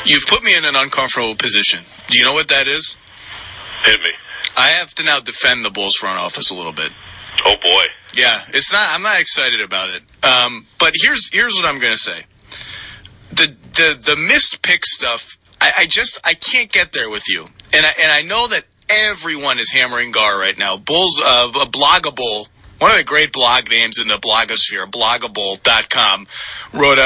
You've put me in an uncomfortable position. Do you know what that is? Hit me. I have to now defend the Bulls front office a little bit. Oh boy. Yeah, I'm not excited about it. But here's what I'm going to say. The missed pick stuff, I can't get there with you. And I know that everyone is hammering Gar right now. Bulls, Bloggable, one of the great blog names in the blogosphere, bloggable.com, wrote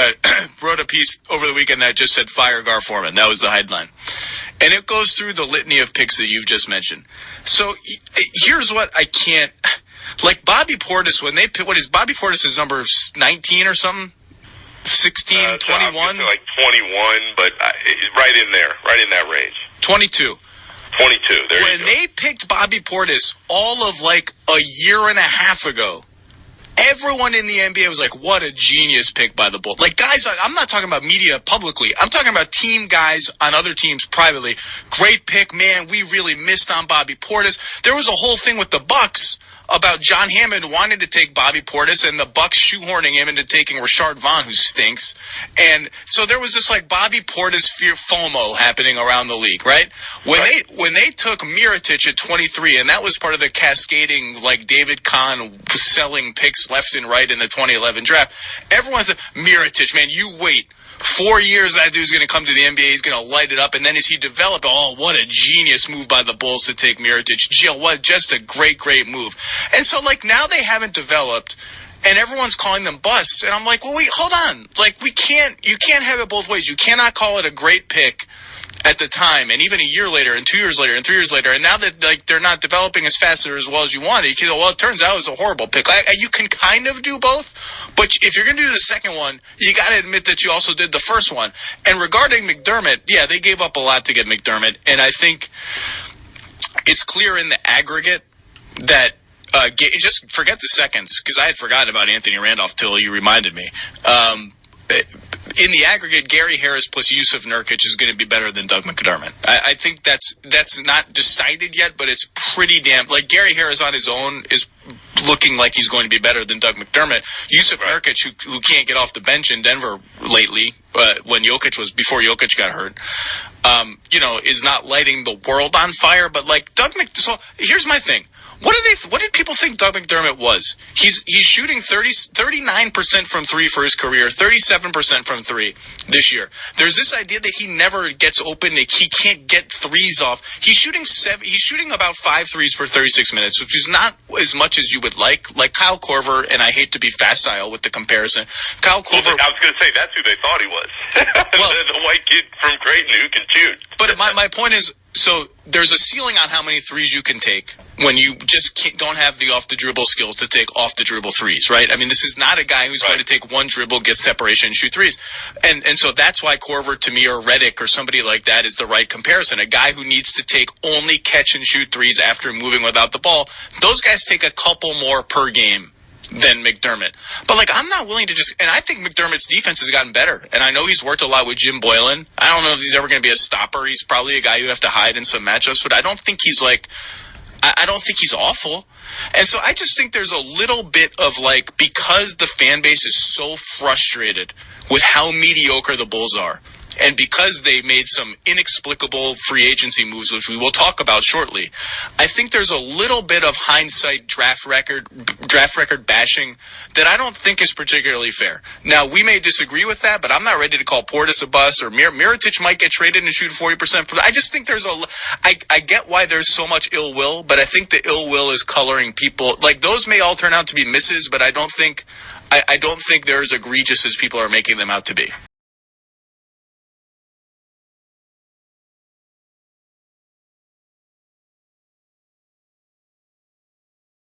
a piece over the weekend that just said fire Gar Forman. That was the headline. And it goes through the litany of picks that you've just mentioned. So here's what I can't, like Bobby Portis, when they pick, what is Bobby Portis' number 19 or something? 16, 21? Like 21, but right in that range. 22. 22, there you go. When they picked Bobby Portis all of like a year and a half ago, everyone in the NBA was like, what a genius pick by the Bulls. Like, guys, I'm not talking about media publicly. I'm talking about team guys on other teams privately. Great pick, man. We really missed on Bobby Portis. There was a whole thing with the Bucks about John Hammond wanting to take Bobby Portis and the Bucks shoehorning him into taking Rashard Vaughn, who stinks. And so there was this like Bobby Portis fear FOMO happening around the league, right? When they took Mirotic at 23, and that was part of the cascading like David Kahn selling picks left and right in the 2011 draft, everyone said, Mirotic, man, you wait. 4 years that dude's going to come to the NBA. He's going to light it up. And then as he developed, oh, what a genius move by the Bulls to take Mirotic. What just a great, great move. And so, like, now they haven't developed, and everyone's calling them busts. And I'm like, well, wait, hold on. Like, you can't have it both ways. You cannot call it a great pick at the time, and even a year later, and 2 years later, and 3 years later, and now that like they're not developing as fast or as well as you wanted, you can go, well, it turns out it was a horrible pick. You can kind of do both, but if you're going to do the second one, you got to admit that you also did the first one. And regarding McDermott, yeah, they gave up a lot to get McDermott, and I think it's clear in the aggregate that just forget the seconds, because I had forgotten about Anthony Randolph till you reminded me. In the aggregate, Gary Harris plus Yusuf Nurkic is going to be better than Doug McDermott. I think that's not decided yet, but it's pretty damn... Like, Gary Harris on his own is looking like he's going to be better than Doug McDermott. Yusuf Nurkic, who can't get off the bench in Denver lately, before Jokic got hurt, is not lighting the world on fire. But, like, so here's my thing. What did people think Doug McDermott was? He's shooting 39% from three for his career, 37% from three this year. There's this idea that he never gets open, that he can't get threes off. He's shooting about 5 threes per 36 minutes, which is not as much as you would like. Like Kyle Korver, and I hate to be facile with the comparison. Kyle Korver. Well, I was going to say that's who they thought he was. Well, the white kid from Creighton who can shoot. But my point is, so there's a ceiling on how many threes you can take when you just don't have the off-the-dribble skills to take off-the-dribble threes, right? I mean, this is not a guy who's going to take one dribble, get separation, and shoot threes. And so that's why Korver, to me, or Redick, or somebody like that is the right comparison. A guy who needs to take only catch-and-shoot threes after moving without the ball. Those guys take a couple more per game than McDermott. But, like, I'm not willing to and I think McDermott's defense has gotten better. And I know he's worked a lot with Jim Boylan. I don't know if he's ever going to be a stopper. He's probably a guy you have to hide in some matchups, but I don't think he's I don't think he's awful. And so I just think there's a little bit of, like, because the fan base is so frustrated with how mediocre the Bulls are, and because they made some inexplicable free agency moves, which we will talk about shortly, I think there's a little bit of hindsight draft record bashing that I don't think is particularly fair. Now, we may disagree with that, but I'm not ready to call Portis a bust, or Mirotic might get traded and shoot 40%. I just think I get why there's so much ill will, but I think the ill will is coloring people. Like, those may all turn out to be misses, but I don't think they're as egregious as people are making them out to be.